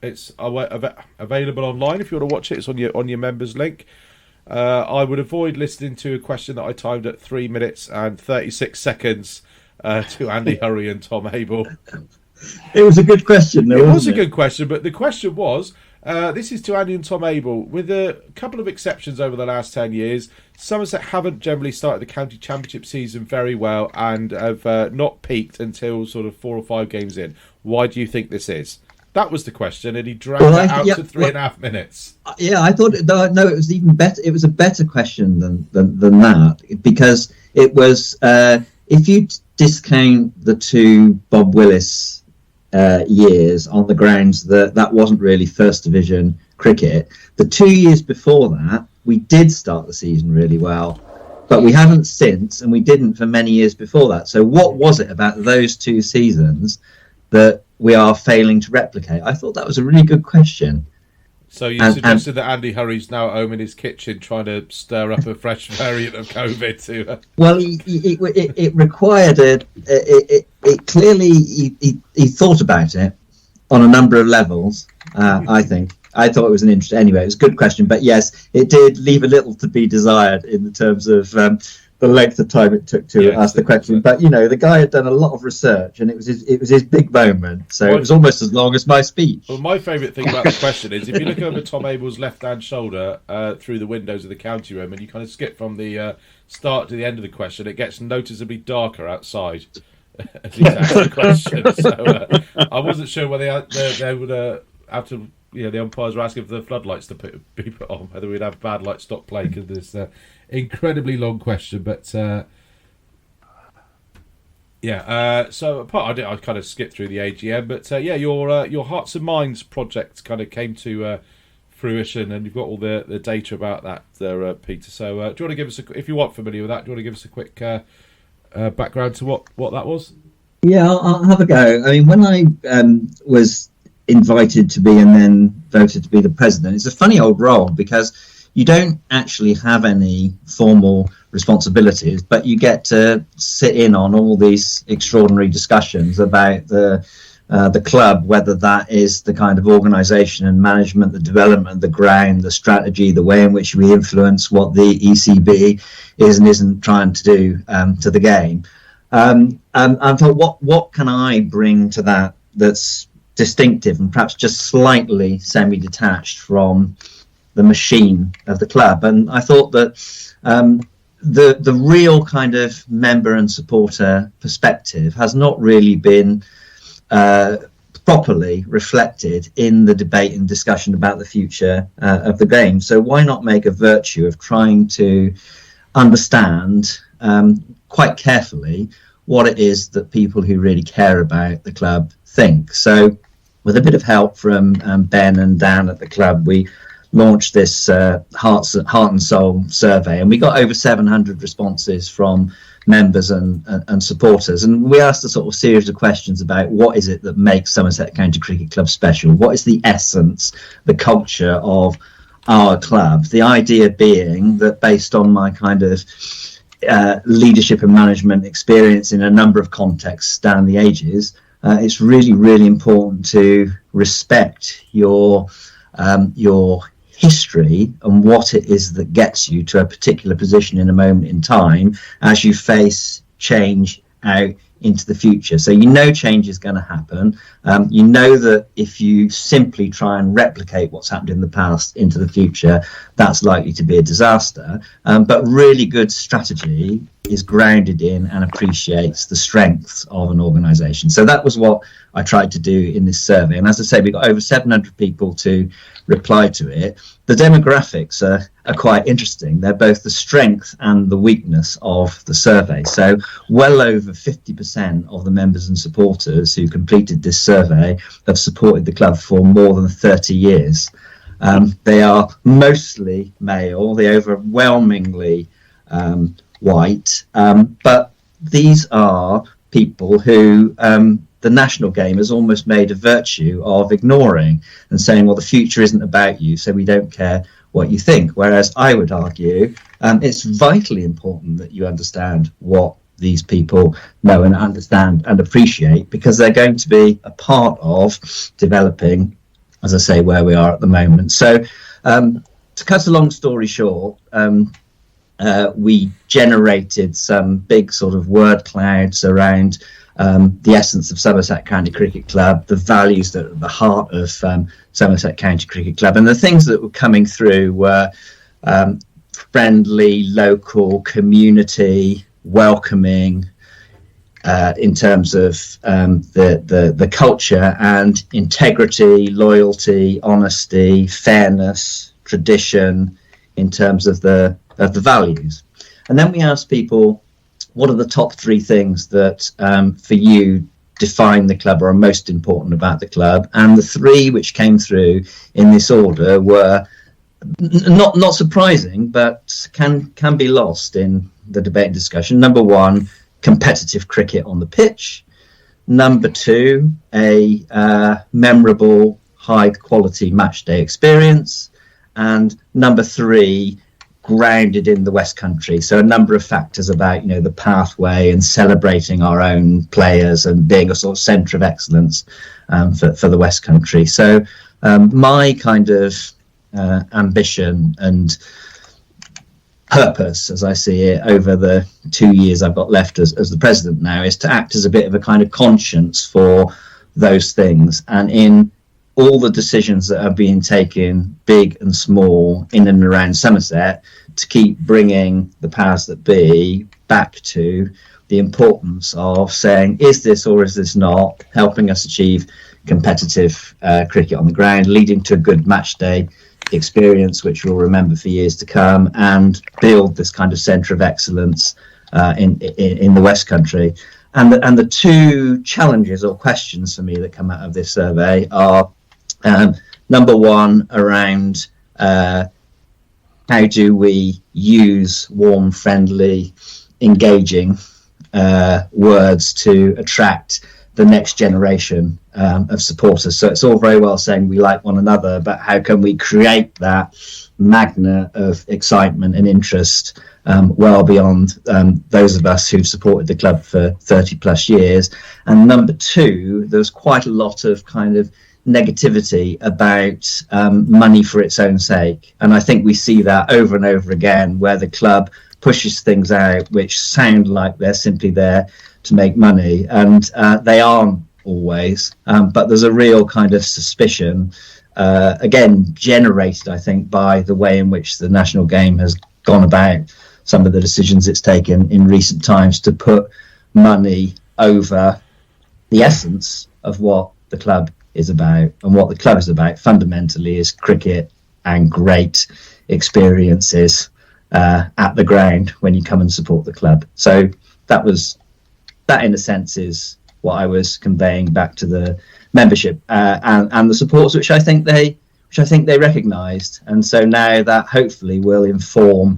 It's available online if you want to watch it. It's on your members link. I would avoid listening to a question that I timed at 3 minutes and 36 seconds to Andy Hurry and Tom Abel. It was a good question, though. It was a good question, but the question was, this is to Andy and Tom Abel. With a couple of exceptions over the last 10 years, Somerset haven't generally started the county championship season very well and have not peaked until sort of 4 or 5 games in. Why do you think this is? That was the question, and he dragged that out to 3.5 minutes. Yeah, I thought no, it was even better. It was a better question than that, because it was if you discount the 2 Bob Willis years on the grounds that wasn't really first division cricket. The 2 years before that, we did start the season really well, but we haven't since, and we didn't for many years before that. So what was it about those 2 seasons that we are failing to replicate? I thought that was a really good question. So you suggested that Andy Hurry's now at home in his kitchen trying to stir up a fresh variant of COVID to... Well, it required it clearly he thought about it on a number of levels, I think. I thought it was an interesting... Anyway, it was a good question. But yes, it did leave a little to be desired in terms of the length of time it took to ask the question. But, the guy had done a lot of research, and it was his big moment. So it was almost as long as my speech. Well, my favourite thing about the question is, if you look over Tom Abel's left-hand shoulder through the windows of the county room, and you kind of skip from the start to the end of the question, it gets noticeably darker outside as he's asked the question. So I wasn't sure whether they would have to the umpires were asking for the floodlights to be put on, whether we'd have bad light stop play because this incredibly long question. But so I kind of skipped through the AGM, but your Hearts and Minds project kind of came to fruition, and you've got all the data about that there, Peter. So do you want to give us, if you aren't familiar with that, do you want to give us a quick background to what that was? Yeah, I'll have a go. I mean, when I was invited to be and then voted to be the president, it's a funny old role because you don't actually have any formal responsibilities, but you get to sit in on all these extraordinary discussions about the club, whether that is the kind of organisation and management, the development, the ground, the strategy, the way in which we influence what the ECB is and isn't trying to do to the game. And I thought, what can I bring to that that's distinctive and perhaps just slightly semi-detached from the machine of the club? And I thought that the real kind of member and supporter perspective has not really been properly reflected in the debate and discussion about the future of the game. So why not make a virtue of trying to understand quite carefully what it is that people who really care about the club think. So with a bit of help from Ben and Dan at the club, we launched this Heart and Soul survey, and we got over 700 responses from members and supporters, and we asked a sort of series of questions about what is it that makes Somerset County Cricket Club special, what is the essence, the culture of our club. The idea being that, based on my kind of leadership and management experience in a number of contexts down the ages, it's really, really important to respect your history and what it is that gets you to a particular position in a moment in time as you face change out into the future. So change is going to happen. You know that if you simply try and replicate what's happened in the past into the future, that's likely to be a disaster. But really good strategy is grounded in and appreciates the strengths of an organisation. So that was what I tried to do in this survey. And as I say, we got over 700 people to reply to it. The demographics are quite interesting. They're both the strength and the weakness of the survey. So well over 50% of the members and supporters who completed this survey have supported the club for more than 30 years. They are mostly male. They're overwhelmingly white. But these are people who the national game has almost made a virtue of ignoring and saying, well, the future isn't about you, so we don't care what you think. Whereas I would argue it's vitally important that you understand what these people know and understand and appreciate, because they're going to be a part of developing, as I say, where we are at the moment. So to cut a long story short, we generated some big sort of word clouds around the essence of Somerset County Cricket Club, the values that are at the heart of Somerset County Cricket Club. And the things that were coming through were friendly, local, community, welcoming, in terms of the culture, and integrity, loyalty, honesty, fairness, tradition, in terms of the values. And then we asked people, what are the top three things that for you define the club or are most important about the club? And the three which came through in this order were not surprising, but can be lost in the debate and discussion. Number one, competitive cricket on the pitch. Number two, a memorable, high quality match day experience. And number three, grounded in the West Country. So a number of factors about, the pathway and celebrating our own players and being a sort of centre of excellence for the West Country. So my kind of ambition and purpose, as I see it, over the 2 years I've got left as the president now, is to act as a bit of a kind of conscience for those things. And in all the decisions that are being taken, big and small, in and around Somerset, to keep bringing the powers that be back to the importance of saying, is this or is this not helping us achieve competitive cricket on the ground, leading to a good match day experience, which we'll remember for years to come, and build this kind of centre of excellence in the West Country. And the two challenges or questions for me that come out of this survey are, number one, around how do we use warm, friendly, engaging words to attract the next generation of supporters. So it's all very well saying we like one another, but how can we create that magnet of excitement and interest well beyond those of us who've supported the club for 30 plus years? And number two, there's quite a lot of kind of negativity about money for its own sake. And I think we see that over and over again, where the club pushes things out which sound like they're simply there to make money, and they aren't always, but there's a real kind of suspicion, again generated I think by the way in which the national game has gone about some of the decisions it's taken in recent times to put money over the essence of what the club is about. And what the club is about fundamentally is cricket and great experiences at the ground when you come and support the club. So that in a sense is what I was conveying back to the membership and the supports, which I think they recognised. And so now that hopefully will inform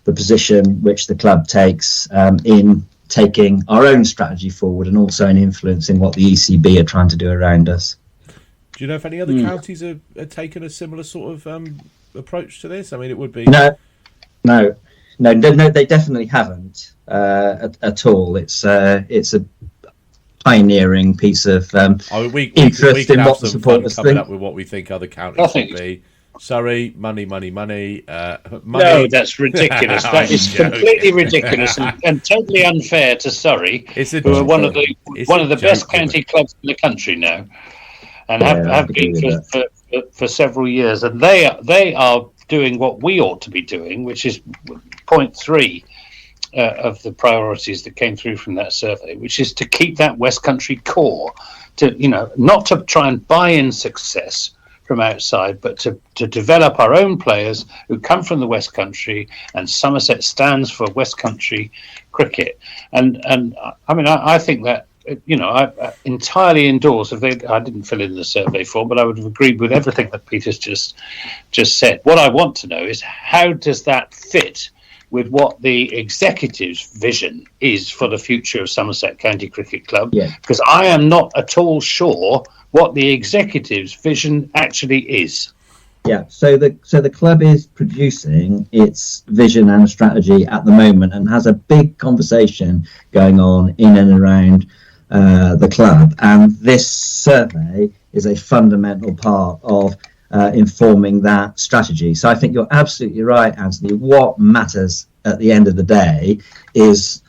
the position which the club takes in taking our own strategy forward, and also in influencing what the ECB are trying to do around us. Do you know if any other counties are taking a similar sort of approach to this? I mean, it would be... No, they definitely haven't at all. It's a pioneering piece of interest in what the supporters think. Coming up with what we think other counties should be. Surrey, money. No, that's ridiculous. That is completely ridiculous and totally unfair to Surrey, who are one of the best county clubs in the country now, and have been for several years. And they are doing what we ought to be doing, which is point 3 of the priorities that came through from that survey, which is to keep that West Country core, not to try and buy in success from outside, but to develop our own players who come from the West Country, and Somerset stands for West Country cricket. And I mean, I think that, I entirely endorse. I didn't fill in the survey form, but I would have agreed with everything that Peter's just said. What I want to know is, how does that fit with what the executive's vision is for the future of Somerset County Cricket Club? Yeah. Because I am not at all sure what the executive's vision actually is. Yeah, so the club is producing its vision and strategy at the moment, and has a big conversation going on in and around the club. And this survey is a fundamental part of informing that strategy. So I think you're absolutely right, Anthony. What matters at the end of the day is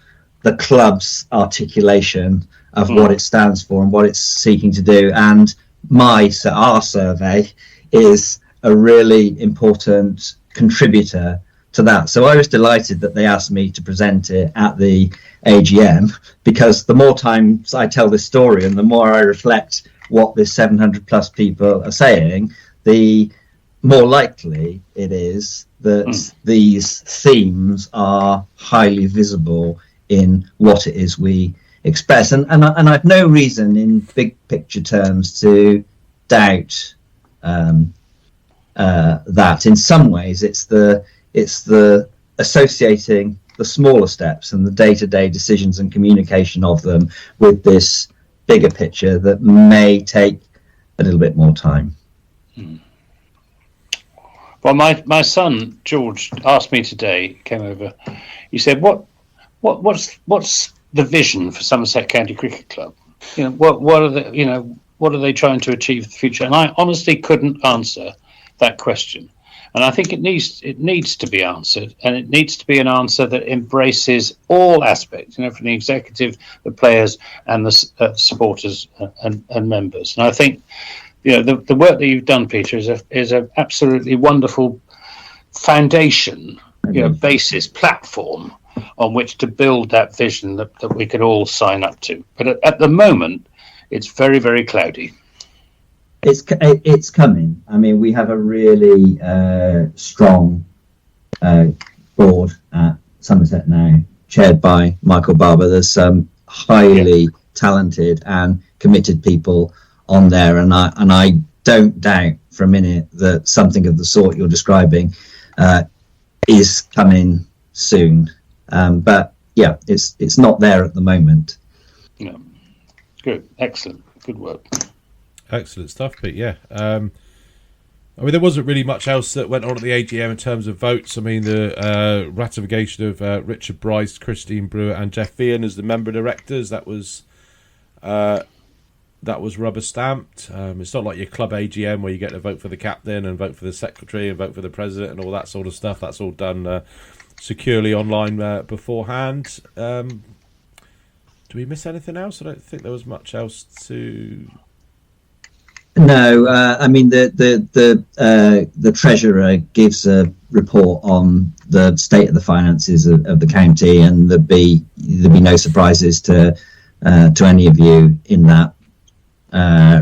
the club's articulation of what it stands for and what it's seeking to do. And our survey is a really important contributor to that. So I was delighted that they asked me to present it at the AGM, because the more times I tell this story and the more I reflect what this 700 plus people are saying, the more likely it is that these themes are highly visible in what it is we express. And I've no reason in big picture terms to doubt that. In some ways it's the associating the smaller steps and the day-to-day decisions and communication of them with this bigger picture that may take a little bit more time. Well, my son George asked me today, came over, he said, what's the vision for Somerset County Cricket Club? What are they trying to achieve in the future? And I honestly couldn't answer that question. And I think it needs to be answered, and it needs to be an answer that embraces all aspects, from the executive, the players, and the supporters and members. And I think, the work that you've done, Peter, is a absolutely wonderful foundation, basis, platform on which to build that vision that we can all sign up to. But at the moment, it's very, very cloudy. It's coming. I mean, we have a really strong board at Somerset now, chaired by Michael Barber. There's some highly talented and committed people on there, and I don't doubt for a minute that something of the sort you're describing is coming soon. But yeah, it's not there at the moment. Yeah. Good, excellent, good work. Excellent stuff, Pete. Yeah. I mean, there wasn't really much else that went on at the AGM in terms of votes. I mean, the ratification of Richard Bryce, Christine Brewer, and Jeff Vian as the member directors. That was rubber stamped. It's not like your club AGM where you get to vote for the captain and vote for the secretary and vote for the president and all that sort of stuff. That's all done securely online beforehand. Do we miss anything else? I don't think there was much else to. No, I mean the treasurer gives a report on the state of the finances of the county, and there'd be no surprises to any of you in that.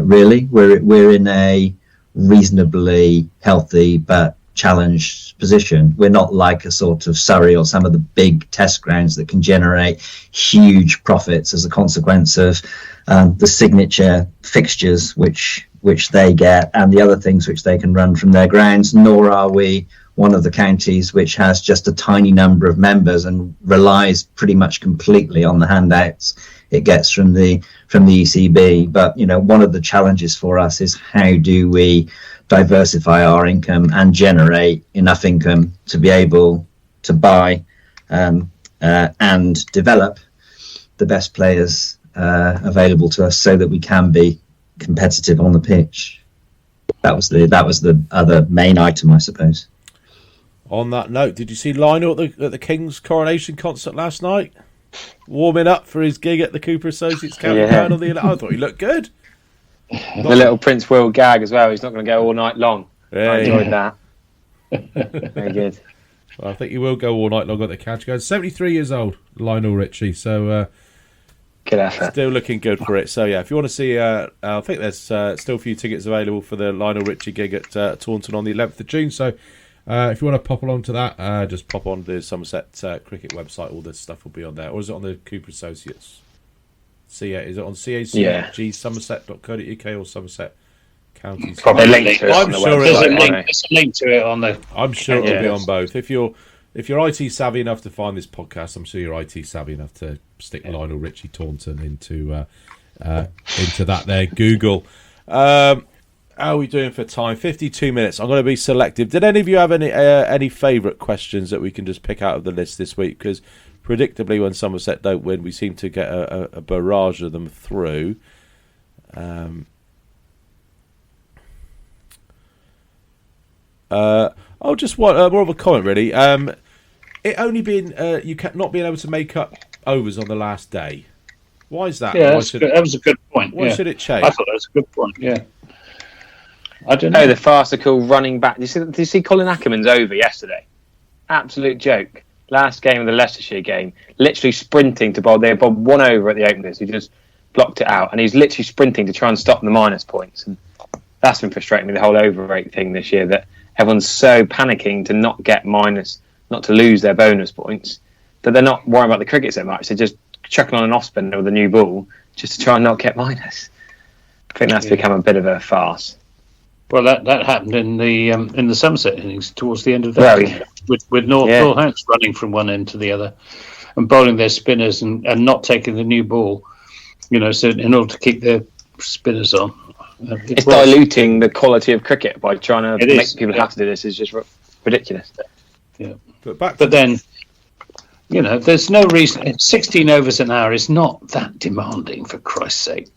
Really, we're in a reasonably healthy but challenged position. We're not like a sort of Surrey or some of the big test grounds that can generate huge profits as a consequence of the signature fixtures which they get and the other things which they can run from their grounds, nor are we one of the counties which has just a tiny number of members and relies pretty much completely on the handouts it gets from the ECB. But one of the challenges for us is how do we diversify our income and generate enough income to be able to buy and develop the best players available to us so that we can be competitive on the pitch. That was the other main item, I suppose. On that note, did you see Lionel at the King's coronation concert last night? Warming up for his gig at the Cooper Associates County Down on the. I thought he looked good. The little Prince Will gag as well. He's not going to go all night long. I enjoyed that. Very good. Well, I think he will go all night long at the catch. He goes 73 years old, Lionel Richie. So good effort. Still looking good for it. So yeah, if you want to see, I think there's still a few tickets available for the Lionel Richie gig at Taunton on the 11th of June. So if you want to pop along to that, just pop on the Somerset cricket website. All this stuff will be on there. Or is it on the Cooper Associates? Is it on cacgsomerset.co.uk or Somerset Counties? Probably linked to it. I'm sure there's a link to it on the. I'm sure it'll be on both. If you're IT savvy enough to find this podcast, I'm sure you're IT savvy enough to stick Lionel Richie Taunton into that there Google. How are we doing for time? 52 minutes. I'm going to be selective. Did any of you have any favourite questions that we can just pick out of the list this week? Because predictably, when Somerset don't win, we seem to get a barrage of them through. Just more of a comment, really. It only been you not being able to make up overs on the last day. Why is that? Yeah, that was a good point. Why should it change? I thought that was a good point. Yeah. I don't know. The farcical running back. Did you see Colin Ackerman's over yesterday? Absolute joke. Last game of the Leicestershire game, literally sprinting to bowl. They bowled one over at the openers. He just blocked it out, and he's literally sprinting to try and stop the minus points. And that's been frustrating me, the whole over rate thing this year, that everyone's so panicking to not get minus, not to lose their bonus points, that they're not worrying about the cricket so much. They're just chucking on an off spinner with a new ball just to try and not get minus. I think that's become a bit of a farce. Well, that happened in the Somerset innings towards the end of that, with Northants running from one end to the other and bowling their spinners and not taking the new ball, so in order to keep their spinners on. It's diluting the quality of cricket by trying to make people have to do this. Is just ridiculous. Yeah, but then, there's no reason. 16 overs an hour is not that demanding, for Christ's sake.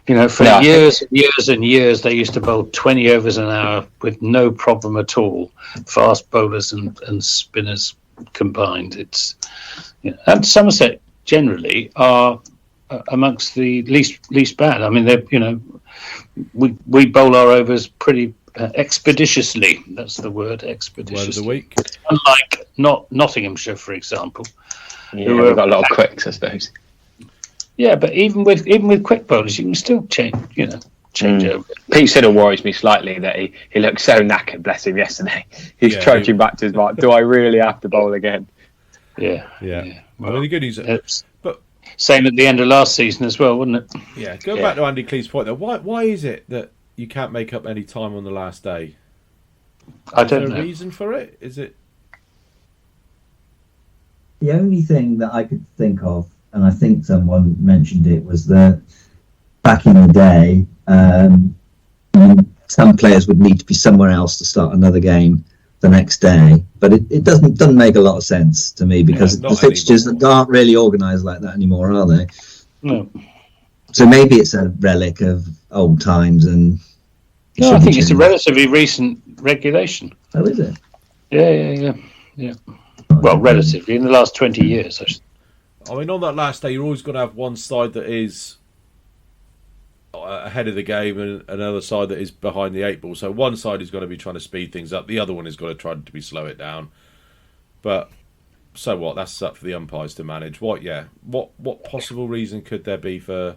For years and years, they used to bowl 20 overs an hour with no problem at all. Fast bowlers and spinners combined. And Somerset generally are amongst the least bad. I mean, we bowl our overs pretty expeditiously. That's the word, expeditiously. Word of the week. Unlike Nottinghamshire, for example. Yeah, we've got a lot of quicks, I suppose. Yeah, but even with quick bowlers, you can still changeover. Pete Siddle worries me slightly that he looked so knackered, bless him, yesterday. He's trudging back to his mark. Do I really have to bowl again? Yeah. Well, the good news, but same at the end of last season as well, wasn't it? Yeah. Going back to Andy Cleeve's point, though, why is it that you can't make up any time on the last day? I don't know. Is there a reason for it? Is it? The only thing that I could think of, and I think someone mentioned it, was that back in the day, some players would need to be somewhere else to start another game the next day. But it doesn't make a lot of sense to me, because the fixtures aren't really organised like that anymore, are they? No. So maybe it's a relic of old times, and no, I think it's a relatively recent regulation. Oh, is it? Yeah. Well, relatively in the last 20 years. I mean, on that last day, you're always going to have one side that is ahead of the game and another side that is behind the eight ball. So one side is going to be trying to speed things up, the other one is going to try to slow it down. But so what? That's up for the umpires to manage. What possible reason could there be for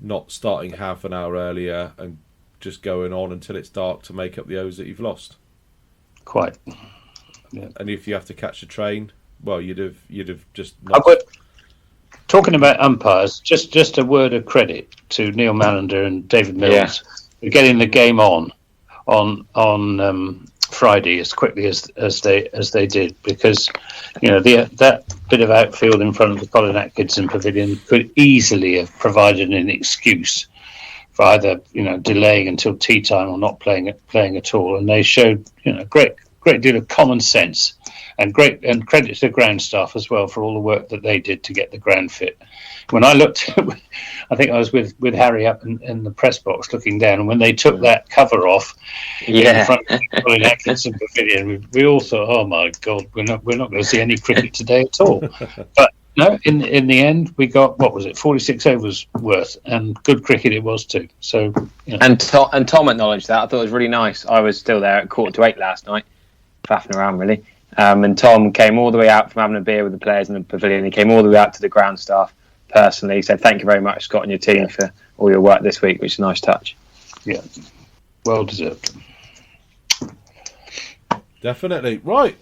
not starting half an hour earlier and just going on until it's dark to make up the overs that you've lost? Quite. Yeah. And if you have to catch a train, well, you'd have just. Talking about umpires, just a word of credit to Neil Mallender and David Mills for getting the game on Friday as quickly as they did, because that bit of outfield in front of the Colin Atkinson Pavilion could easily have provided an excuse for either delaying until tea time or not playing at all, and they showed great deal of common sense and credit to the ground staff as well for all the work that they did to get the ground fit. When I looked, I think I was with Harry up in the press box looking down, and when they took that cover off in front of the Colin Atkinson Pavilion, we all thought, oh my God, we're not going to see any cricket today at all. But no, in the end, we got, 46 overs worth, and good cricket it was too. So, and Tom acknowledged that. I thought it was really nice. I was still there at 7:45 last night, faffing around really. And Tom came all the way out from having a beer with the players in the pavilion. He came all the way out to the ground staff personally. He said, "Thank you very much, Scott and your team, for all your work this week," which is a nice touch. Yeah, well deserved. Definitely. Right.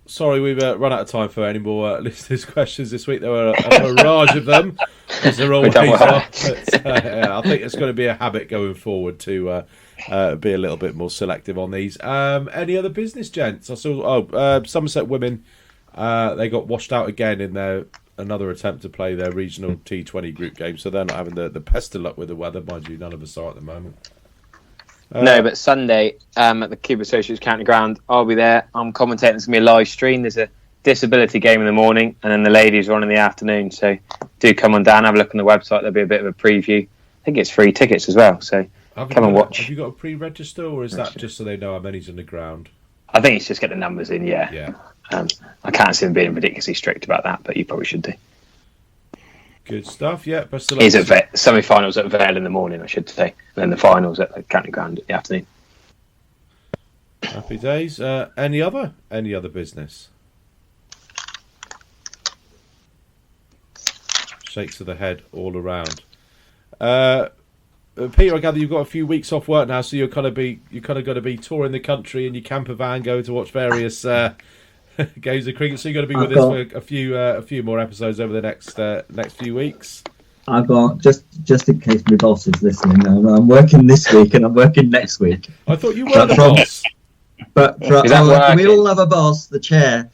Sorry, we've run out of time for any more listeners' questions this week. There were a barrage of them, as there always are. But, I think it's going to be a habit going forward to be a little bit more selective on these. Any other business, gents? I saw Somerset women. They got washed out again in another attempt to play their regional T20 group game, so they're not having the best of luck with the weather. Mind you, none of us are at the moment. No, but Sunday at the Cube Associates County Ground, I'll be there. I'm commentating. It's going to be a live stream. There's a disability game in the morning, and then the ladies are on in the afternoon. So do come on down, have a look on the website. There'll be a bit of a preview. I think it's free tickets as well. So come and watch. Have you got a pre-register, or is that just so they know how many's in the ground? I think it's just get the numbers in, yeah. I can't see them being ridiculously strict about that, but you probably should do. Good stuff, yeah. Best of luck. Semi-finals at Vale in the morning, I should say, and then the finals at the County Ground in the afternoon. Happy days. Any other business? Shakes of the head all around. Peter, I gather you've got a few weeks off work now, so you're kind of going to be touring the country in your camper van, going to watch various games of cricket. So you're going to be with us for a few more episodes over the next few weeks. I've got just in case my boss is listening. I'm working this week and I'm working next week. I thought you were the boss. But we all have a boss, the chair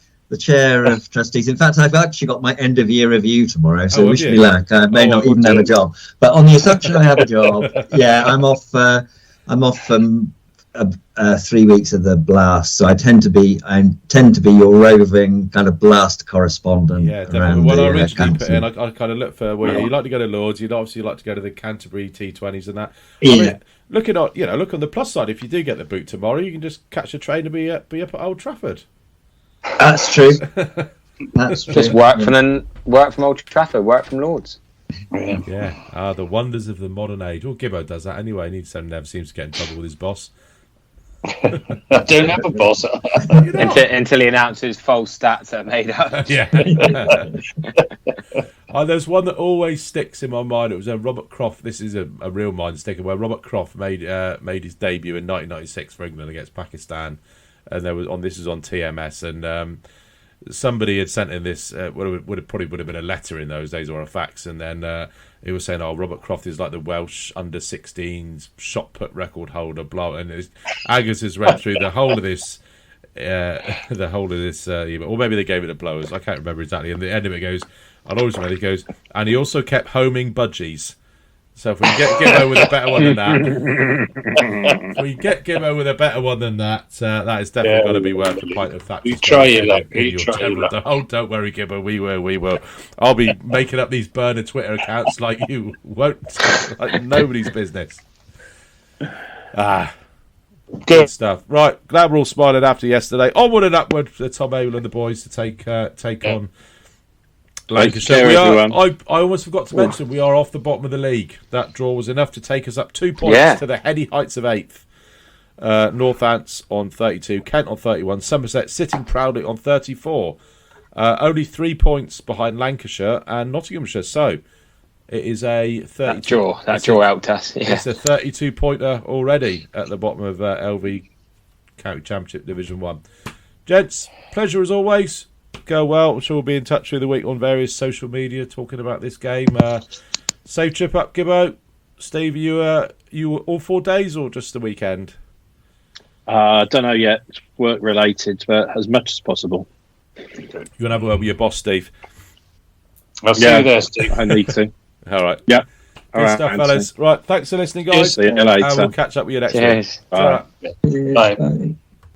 of trustees. In fact, I've actually got my end of year review tomorrow, so wish me luck. I may not even have a job, but on the assumption I have a job, I'm off. I'm off from 3 weeks of the blast, so I tend to be your roving kind of blast correspondent. Yeah, definitely. When I originally put in, I kind of looked for you like to go to Lords. You'd obviously like to go to the Canterbury T20s and that. Yeah. I mean, look on the plus side. If you do get the boot tomorrow, you can just catch a train and be up at Old Trafford. That's true. That's true. Just work from Old Trafford, work from Lords. Yeah. The wonders of the modern age. Well, Gibbo does that anyway. He never seems to get in trouble with his boss. I don't have a boss. Until he announces false stats that are made up. Yeah. There's one that always sticks in my mind. It was Robert Croft. This is a real mind sticker where Robert Croft made his debut in 1996 for England against Pakistan, and this is on TMS, and somebody had sent in this would have been a letter in those days or a fax, and then he was saying, Robert Croft is like the Welsh under-16s shot put record holder, blah, and Agus has read through the whole of this. Email. Or maybe they gave it to blowers. I can't remember exactly. And the end of it goes, I'll always remember. It goes, and he also kept homing budgies. So if we get Gibbo with a better one than that, that is definitely going to be worth a pint of that. You try your luck. Oh, don't worry, Gibbo. We will. I'll be making up these burner Twitter accounts like you won't, like nobody's business. Good stuff. Right, glad we're all smiling after yesterday. Onward and upward for Tom Abel and the boys to take on Lancashire. I almost forgot to mention we are off the bottom of the league. That draw was enough to take us up 2 points to the heady heights of 8th. Northants on 32, Kent on 31, Somerset sitting proudly on 34. Only 3 points behind Lancashire and Nottinghamshire. So it is a 32. That draw helped us. Yeah. It's a 32-pointer already at the bottom of LV County Championship Division 1. Gents, pleasure as always. Go well. I'm sure we'll be in touch through the week on various social media talking about this game. Safe trip up, Gibbo. Steve, you all 4 days or just the weekend? I don't know yet. It's work related, but as much as possible. You're going to have a word with your boss, Steve. I'll see you there, Steve. I need to. All right. Yeah. Good stuff, fellas. Right, thanks for listening, guys. See you later. And we'll catch up with you next Cheers. week. Bye.